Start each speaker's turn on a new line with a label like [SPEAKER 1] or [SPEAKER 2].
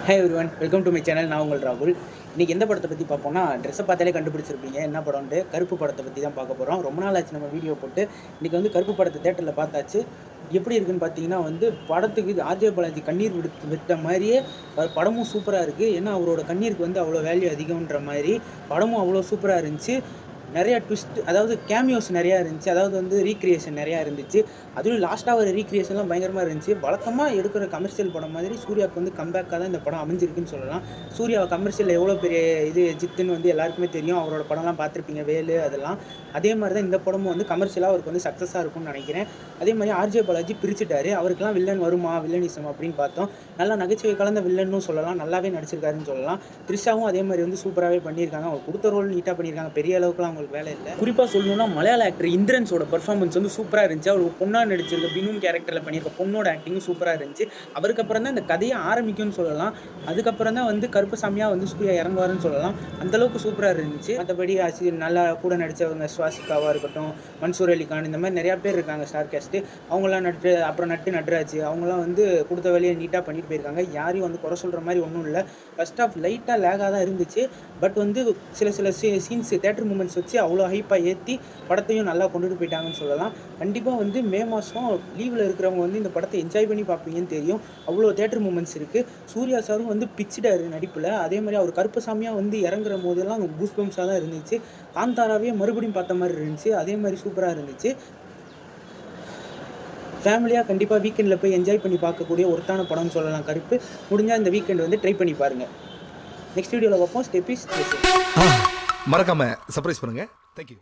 [SPEAKER 1] Hey everyone, welcome to my channel. நான் உங்கள் ராகுல். இன்றைக்கி எந்த படத்தை பற்றி பார்ப்போம்னா, ட்ரெஸ்ஸை பார்த்தாலே கண்டுபிடிச்சிருப்பீங்க என்ன படம்ன்ட்டு. கருப்பு படத்தை பற்றி தான் பார்க்க போகிறோம். ரொம்ப நாள் ஆச்சு நம்ம வீடியோ போட்டு. இன்றைக்கி வந்து கருப்பு படத்தை தேட்டரில் பார்த்தாச்சு. எப்படி இருக்குன்னு பார்த்தீங்கன்னா படத்துக்கு ஆர்ஜே பாலாஜி கண்ணீர் விட்ட மாதிரியே படமும் சூப்பராக இருக்குது. ஏன்னா அவரோட கண்ணீருக்கு அவ்வளோ வேல்யூ அதிகம்ன்ற மாதிரி படமும் அவ்வளோ சூப்பராக இருந்துச்சு. நிறையா ட்விஸ்ட், அதாவது கேமியோஸ் நிறையா இருந்துச்சு. அதாவது ரீக்ரியேஷன் நிறையா இருந்துச்சு. அதுவும் லாஸ்ட்டாக ஒரு ரீக்ரியேஷன்லாம் பயங்கரமாக இருந்துச்சு. வழக்கமாக எடுக்கிற கமர்ஷியல் படம் மாதிரி சூர்யாவுக்கு கம்பேக்காக தான் இந்த படம் அமைஞ்சிருக்குன்னு சொல்லலாம். சூர்யா கமர்ஷியல் எவ்வளோ பெரிய ஜித்துன்னு எல்லாருக்குமே தெரியும். அவரோட படம்லாம் பார்த்துருப்பீங்க, வேலு அதெல்லாம். அதே மாதிரி தான் இந்த படமும் கமர்ஷியலாக அவருக்கு சக்ஸஸாக இருக்கும்னு நினைக்கிறேன். அதே மாதிரி ஆர்ஜே பாலாஜி பிரிச்சுட்டாரு. அவருக்கெல்லாம் வில்லன் வருமா, வில்லனிசம் அப்படின்னு பார்த்தோம். நல்லா நகைச்சுவை கலந்த வில்லன்னு சொல்லலாம். நல்லாவே நடிச்சிருக்காருன்னு சொல்லலாம். த்ரிஷாவும் அதே மாதிரி சூப்பராகவே பண்ணியிருக்காங்க. அவங்க கொடுத்த ரோல் நீட்டாக பண்ணியிருக்காங்க. பெரிய அளவுக்குலாம் அவங்களுக்கு வேலை இல்லை. குறிப்பாக சொல்லணும்னா மலையாள ஆக்டர் இந்திரன்ஸோட பர்ஃபார்மன்ஸ் சூப்பராக இருந்துச்சு. அவர் பொண்ணாக நடிச்சிருக்க பினூன் கேரக்டரில் பண்ணியிருக்க பொண்ணோட ஆக்டிங்கும் சூப்பராக இருந்துச்சு. அவருக்கு அப்புறம் தான் இந்த கதையை ஆரம்பிக்கும்னு சொல்லலாம். அதுக்கப்புறம் தான் கருப்பசாமியாக சூர்யா இறங்குவாருன்னு சொல்லலாம். அந்தளவுக்கு சூப்பராக இருந்துச்சு. மற்றபடி நல்லா கூட நடித்தவங்க சுவாசிகாவாக இருக்கட்டும், மன்சூர் அலிகான், இந்த மாதிரி நிறையா பேர் இருக்காங்க ஸ்டார் கேஸ்ட்டு. அவங்களாம் அப்புறம் நட்ராஜ் அவங்களாம் கொடுத்த வேலையை நீட்டாக பண்ணிட்டு போயிருக்காங்க. யாரையும் குறை சொல்கிற மாதிரி ஒன்றும் இல்லை. ஃபர்ஸ்ட் ஆஃப் லைட்டாக லேகாக தான் இருந்துச்சு. பட் சில சீன்ஸ் தேட்டர் மூமெண்ட்ஸ் வச்சு அவ்வளோ ஹைப்பாக ஏற்றி படத்தையும் நல்லா கொண்டுட்டு போயிட்டாங்கன்னு சொல்லலாம். கண்டிப்பாக மே மாதம் லீவில் இருக்கிறவங்க இந்த படத்தை என்ஜாய் பண்ணி பார்ப்பீங்கன்னு தெரியும். அவ்வளோ தேட்டர் மூமெண்ட்ஸ் இருக்குது. சூர்யா சாரும் பிச்சிடாரு நடிப்பில். அதே மாதிரி அவர் கருப்பசாமியாக இறங்குற போதெல்லாம் கூஸ் பம்ப்ஸாக தான் இருந்துச்சு. காந்தாராவே மறுபடியும் பார்த்த மாதிரி இருந்துச்சு. அதே மாதிரி சூப்பராக இருந்துச்சு. ஃபேமிலியாக கண்டிப்பாக வீக்கெண்டில் போய் என்ஜாய் பண்ணி பார்க்கக்கூடிய ஒருத்தான படம்னு சொல்லலாம் கருப்பு. முடிஞ்சால் இந்த வீக்கெண்ட் ட்ரை பண்ணி பாருங்கள். நெக்ஸ்ட் வீடியோவில் பார்ப்போம். Stay peace.
[SPEAKER 2] மறக்காம சர்ப்ரைஸ் பண்ணுங்க. தேங்க்யூ.